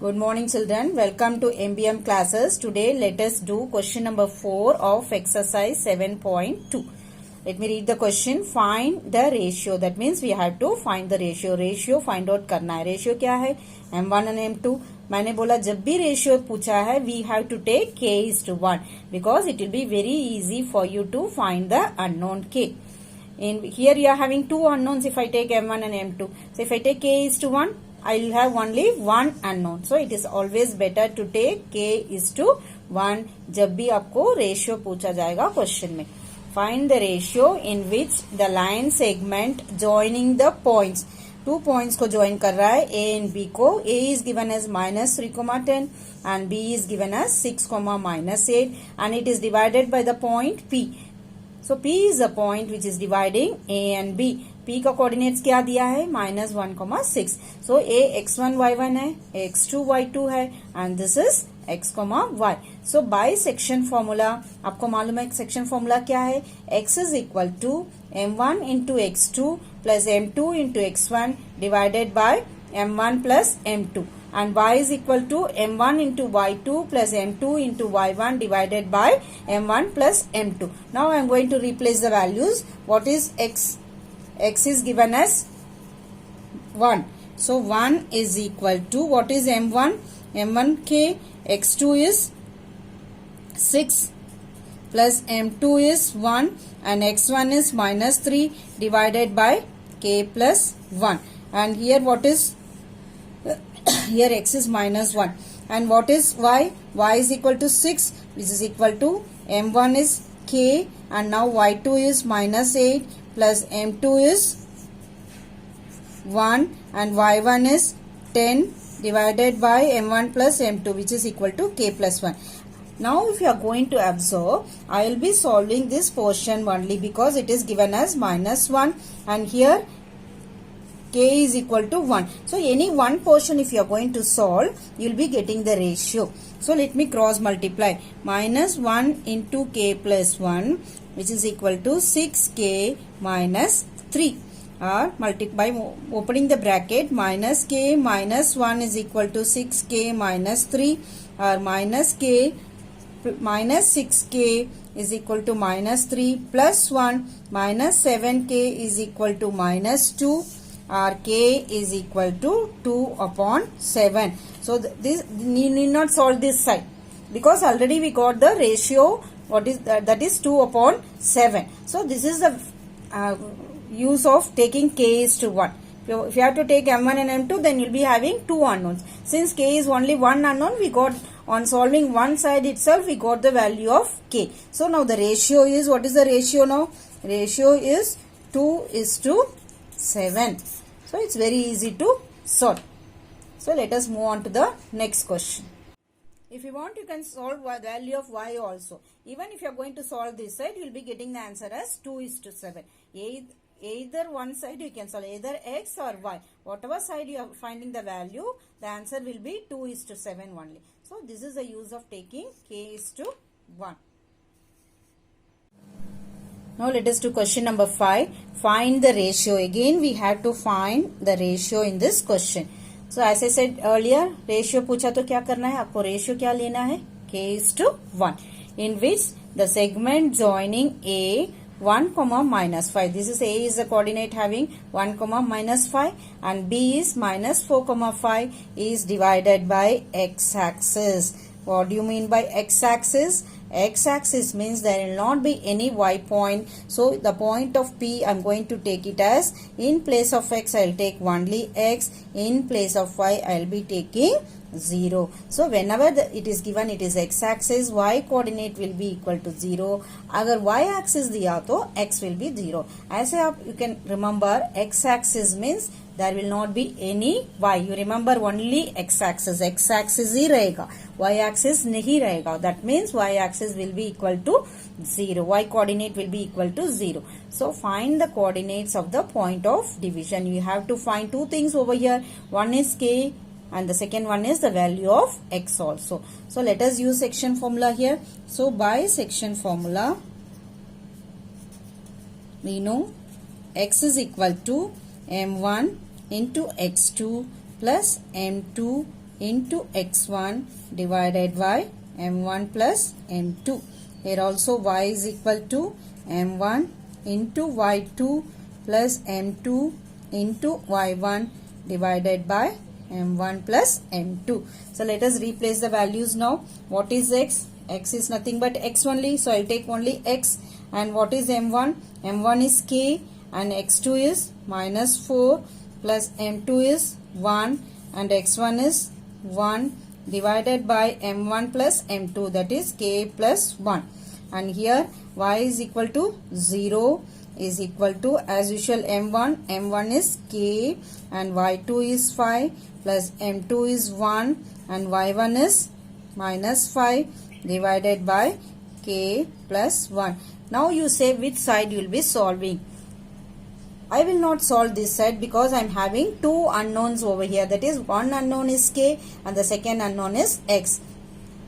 Good morning children. Welcome to MBM classes. Today let us do question number 4 of exercise 7.2. Let me read the question. Find the ratio. That means we have to find the ratio. Ratio find out करना है. Ratio क्या है? M1 and M2. मैंने बोला जब भी ratio पूछा है we have to take k is to 1 because it will be very easy for you to find the unknown k. In here you are having two unknowns if I take M1 and M2. So if I take k is to 1, I will have only one unknown. So it is always better to take k is to 1 जब भी आपको ratio पूछा जाएगा question में. Find the ratio in which the line segment joining the points. 2 points को join कर रहा है A and B को. A is given as minus 3,10 and B is given as 6, minus 8 and it is divided by the point P. So P is the point which is dividing A and B. P का coordinates क्या दिया है? minus 1,6. So A x1 y1 है, x2 y2 है and this is x, y. So by section formula आपको मालूम है section formula क्या है? X is equal to m1 into x2 plus m2 into x1 divided by m1 plus m2. And y is equal to m1 into y2 plus m2 into y1 divided by m1 plus m2. Now I am going to replace the values. What is x? X is given as 1. So 1 is equal to, what is m1? m1 k, x2 is 6 plus m2 is 1 and x1 is minus 3 divided by k plus 1. And here what is? Here x is minus 1 and what is y? Y is equal to 6 which is equal to m1 is k and now y2 is minus 8 plus m2 is 1 and y1 is 10 divided by m1 plus m2 which is equal to k plus 1. Now if you are going to observe, I will be solving this portion only because it is given as minus 1 and here k is equal to 1. So any one portion if you are going to solve, you will be getting the ratio. So let me cross multiply. Minus 1 into k plus 1 which is equal to 6k minus 3. Or multiply opening the bracket, minus k minus 1 is equal to 6k minus 3 or minus k minus 6k is equal to minus 3 plus 1 minus 7k is equal to minus 2 or k is equal to 2 upon 7. So this you need not solve this side because already we got the ratio. What is that is 2 upon 7. So this is the use of taking k is to 1. If you have to take m1 and m2 then you will be having two unknowns. Since k is only one unknown, we got on solving one side itself we got the value of k. So now the ratio is, what is the ratio now? Ratio is 2 is to 7. So it's very easy to solve. So let us move on to the next question. If you want, you can solve the value of y also. Even if you are going to solve this side, you will be getting the answer as 2 is to 7. Either one side you can solve, either x or y. Whatever side you are finding the value, the answer will be 2 is to 7 only. So this is the use of taking k is to 1. Now let us do question number 5. Find the ratio. Again we have to find the ratio in this question. So as I said earlier, ratio पूछा तो क्या करना है आपको? ratio क्या लेना है? k is to 1 in which the segment joining A 1, minus 5. This is A is the coordinate having 1, minus 5 and B is minus 4, 5 is divided by x-axis. What do you mean by x-axis? X-axis means there will not be any y point. So the point of P I am going to take it as, in place of x I will take only x, in place of y I will be taking 0. So whenever it is given it is x-axis, y coordinate will be equal to 0. अगर y-axis दिया तो x will be 0. ऐसे आप you can remember x-axis means there will not be any y. You remember only x-axis. x-axis ही रहेगा, y-axis नहीं रहेगा. That means y-axis will be equal to 0. Y coordinate will be equal to 0. So find the coordinates of the point of division. You have to find two things over here. One is k and the second one is the value of x also. So let us use section formula here. So by section formula we know x is equal to m1 into x2 plus m2 into x1 divided by m1 plus m2. Here also y is equal to m1 into y2 plus m2 into y1 divided by m1 plus m2. So let us replace the values now. What is x? X is nothing but x only. So I will take only x. And what is m1? M1 is k and x2 is minus 4 plus m2 is 1 and x1 is 1 divided by m1 plus m2, that is k plus 1. And here y is equal to 0 is equal to, as usual, m1 is k and y2 is 5 plus m2 is 1 and y1 is minus 5 divided by k plus 1. Now you say which side you will be solving. I will not solve this side because I am having two unknowns over here. That is, one unknown is k and the second unknown is x.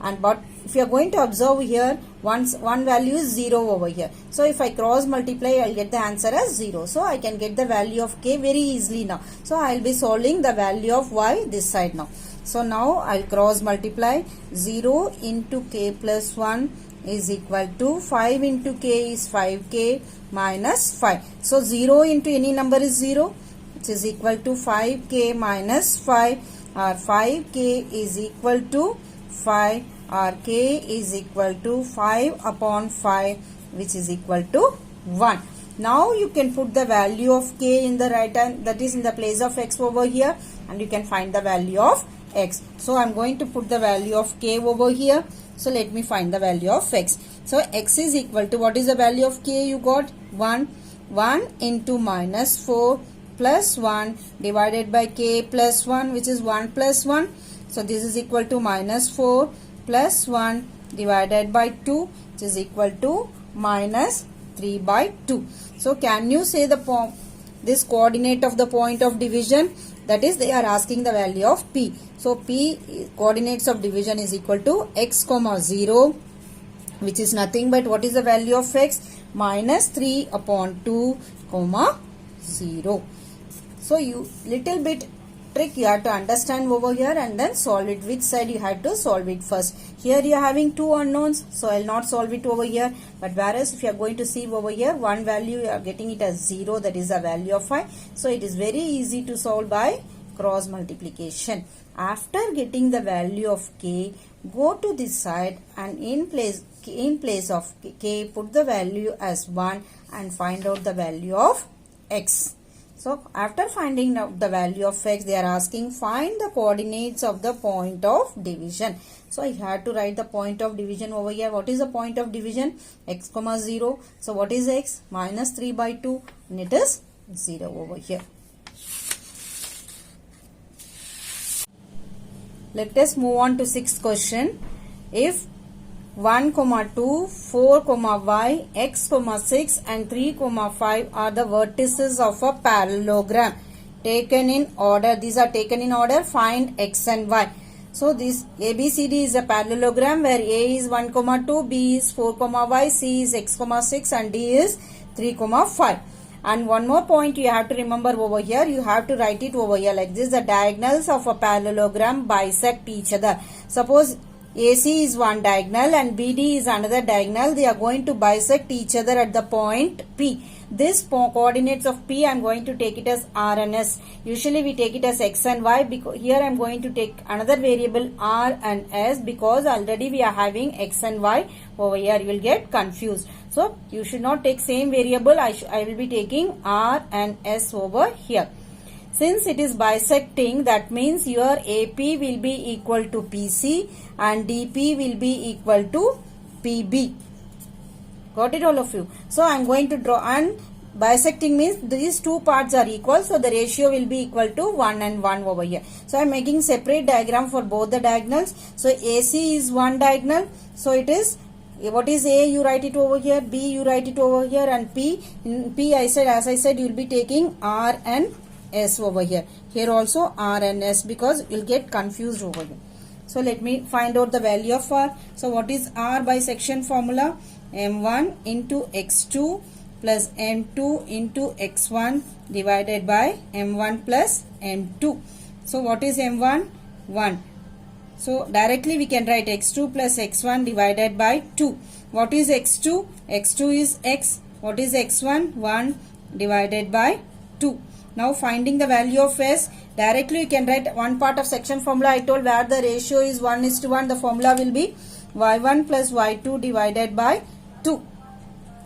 And but if you are going to observe here, one value is 0 over here. So if I cross multiply, I will get the answer as 0. So I can get the value of k very easily now. So I will be solving the value of y this side now. So now I will cross multiply. 0 into k plus 1 is equal to 5 into k is 5k minus 5. So 0 into any number is 0, which is equal to 5k minus 5, or 5k is equal to 5, or k is equal to 5 upon 5, which is equal to 1. Now you can put the value of k in the right hand, that is in the place of x over here, and you can find the value of x. So I am going to put the value of k over here. So let me find the value of x. So x is equal to, what is the value of k you got? 1. 1 into minus 4 plus 1 divided by k plus 1, which is 1 plus 1. So this is equal to minus 4 plus 1 divided by 2, which is equal to minus 3 by 2. So can you say this coordinate of the point of division? That is, they are asking the value of p. So p coordinates of division is equal to x comma 0, which is nothing but what is the value of x? Minus 3 upon 2 comma 0. So you little bit trick you have to understand over here and then solve it. Which side you have to solve it first. Here you are having two unknowns, so I will not solve it over here. But whereas if you are going to see over here, one value you are getting it as 0, that is the value of 5. So it is very easy to solve by cross multiplication. After getting the value of k, go to this side and in place of k, put the value as 1 and find out the value of x. So after finding out the value of x, they are asking find the coordinates of the point of division. So I had to write the point of division over here. What is the point of division? X comma 0. So what is x? Minus 3 by 2, and it is 0 over here. Let us move on to sixth question. If 1, 2, 4, y, x, 6 and 3, 5 are the vertices of a parallelogram taken in order. These are taken in order. Find x and y. So this ABCD is a parallelogram where A is 1, 2, B is 4, y, C is x, 6 and D is 3, 5. And one more point you have to remember over here, you have to write it over here like this. The diagonals of a parallelogram bisect each other. Suppose AC is one diagonal and BD is another diagonal. They are going to bisect each other at the point P. This coordinates of P I am going to take it as R and S. Usually we take it as X and Y. Because here I am going to take another variable R and S because already we are having X and Y over here. You will get confused. So you should not take same variable. I will be taking R and S over here. Since it is bisecting, that means your AP will be equal to PC and DP will be equal to PB. Got it all of you? So I am going to draw, and bisecting means these two parts are equal. So the ratio will be equal to 1 and 1 over here. So I am making separate diagram for both the diagonals. So AC is one diagonal. So it is, what is A, you write it over here, B you write it over here, and P, in P as I said you will be taking R and S over here. Here also R and S because you will get confused over here. So let me find out the value of R. So what is R bisection formula? M1 into X2 plus M2 into X1 divided by M1 plus M2. So what is M1? 1. So directly we can write x2 plus x1 divided by 2. What is x2? x2 is x. What is x1? 1 divided by 2. Now finding the value of s, directly you can write one part of section formula. I told where the ratio is 1:1, the formula will be y1 plus y2 divided by 2.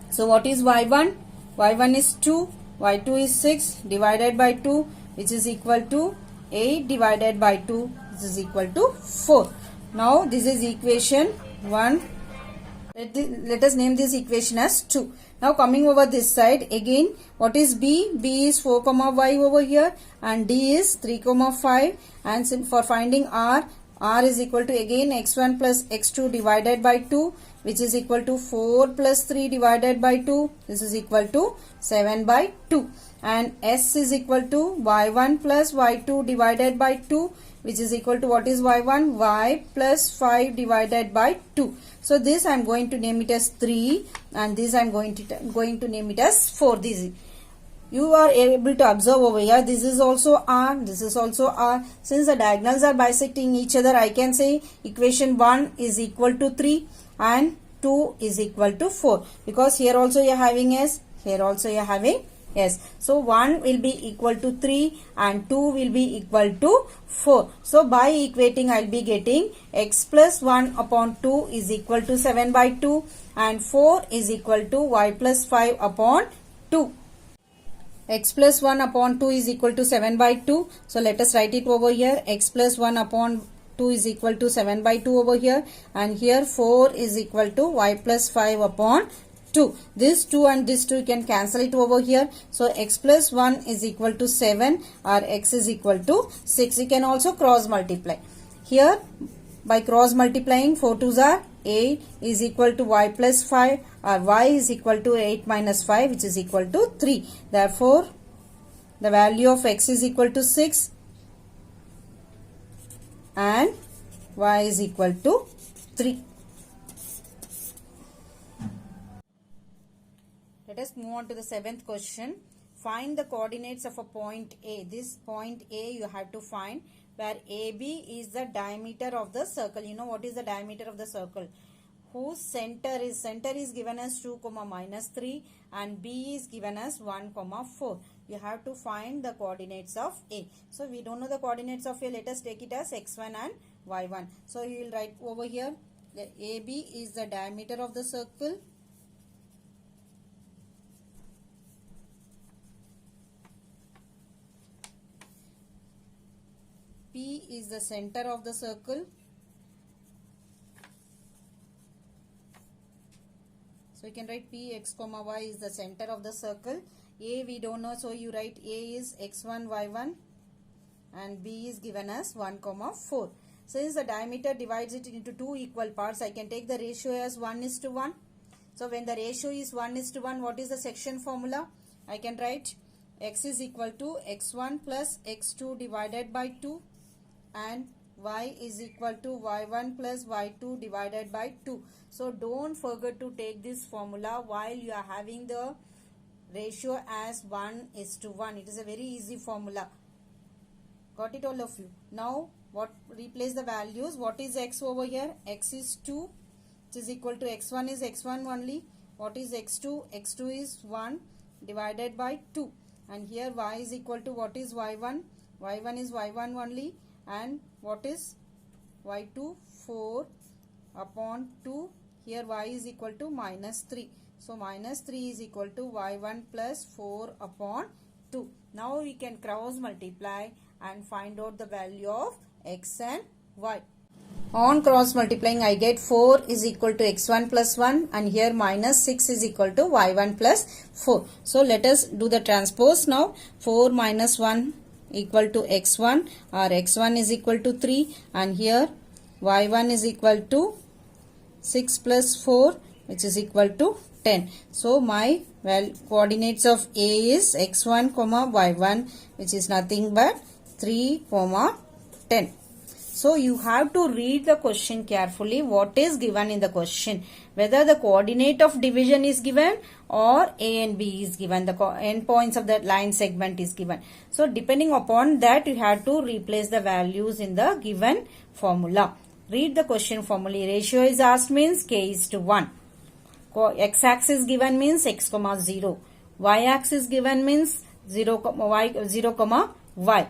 So what is y1? y1 is 2, y2 is 6 divided by 2, which is equal to 8 divided by 2, which is equal to 4. Now this is equation 1. Let us name this equation as 2. Now coming over this side again, what is b? b is 4 comma y over here, and d is 3 comma 5, and for finding r is equal to again x1 plus x2 divided by 2, which is equal to 4 plus 3 divided by 2. This is equal to 7 by 2. And s is equal to y1 plus y2 divided by 2, which is equal to what is y1? Y plus 5 divided by 2. So this I am going to name it as 3, and this I am going to name it as 4. This you are able to observe over here, this is also r, this is also r. Since the diagonals are bisecting each other, I can say equation 1 is equal to 3 and 2 is equal to 4, because here also you are having s, here also you are having s. So 1 will be equal to 3 and 2 will be equal to 4. So by equating I will be getting x plus 1 upon 2 is equal to 7 by 2, and 4 is equal to y plus 5 upon 2. X plus 1 upon 2 is equal to 7 by 2. So let us write it over here. X plus 1 upon 2 is equal to 7 by 2 over here, and here 4 is equal to y plus 5 upon 2. This 2 and this 2 you can cancel it over here. So x plus 1 is equal to 7 or x is equal to 6. You can also cross multiply. Here by cross multiplying 4 2s are 8 is equal to y plus 5, or y is equal to 8 minus 5, which is equal to 3. Therefore the value of x is equal to 6 and y is equal to 3. Let us move on to the 7th question. Find the coordinates of a point A. This point A you have to find, where AB is the diameter of the circle. You know what is the diameter of the circle? Whose center is given as 2 comma minus 3 and B is given as 1 comma 4. You have to find the coordinates of A. So we don't know the coordinates of A. Let us take it as x1 and y1. So you will write over here that AB is the diameter of the circle. P is the center of the circle. So you can write P x comma y is the center of the circle. A we don't know, so you write A is x1 y1 and B is given as 1 comma 4. Since the diameter divides it into two equal parts, I can take the ratio as 1:1. So when the ratio is 1:1, what is the section formula? I can write x is equal to x1 plus x2 divided by 2 and y is equal to y1 plus y2 divided by 2. So don't forget to take this formula while you are having the ratio as 1:1. It is a very easy formula. Got it all of you? Now what, replace the values. What is x over here? X is 2, which is equal to x1 is x1 only. What is x2? X2 is 1 divided by 2. And here y is equal to what is y1? Y1 is y1 only. And what is y2? 4 upon 2. Here y is equal to minus 3. So minus 3 is equal to y1 plus 4 upon 2. Now we can cross multiply and find out the value of x and y. On cross multiplying, I get 4 is equal to x1 plus 1, and here minus 6 is equal to y1 plus 4. So let us do the transpose now. 4 minus 1 equal to x1, or x1 is equal to 3, and here y1 is equal to 6 plus 4, which is equal to 10. So my coordinates of A is x1 comma y1, which is nothing but 3 comma 10. So you have to read the question carefully, what is given in the question, whether the coordinate of division is given or A and B is given, the endpoints of the line segment is given. So depending upon that, you have to replace the values in the given formula. Read the question formally. Ratio is asked means k is to 1. X-axis given means x, 0. Y-axis given means 0, y.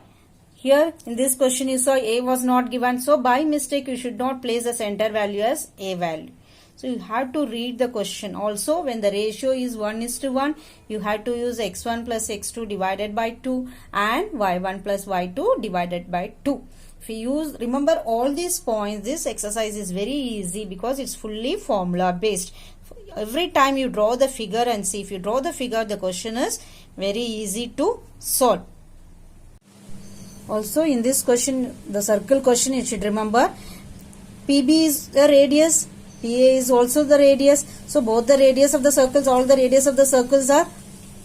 Here in this question you saw A was not given. So by mistake you should not place the center value as A value. So you have to read the question. Also when the ratio is 1:1, you have to use x1 plus x2 divided by 2 and y1 plus y2 divided by 2. If you remember all these points, this exercise is very easy because it's fully formula based. Every time you draw the figure and see, if you draw the figure, the question is very easy to solve. Also in this question, the circle question, you should remember PB is the radius, PA is also the radius. So both the radius of the circles, all the radius of the circles are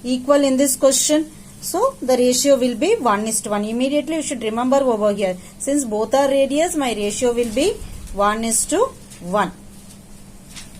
equal in this question. So the ratio will be 1:1. Immediately you should remember over here, since both are radius, my ratio will be 1:1.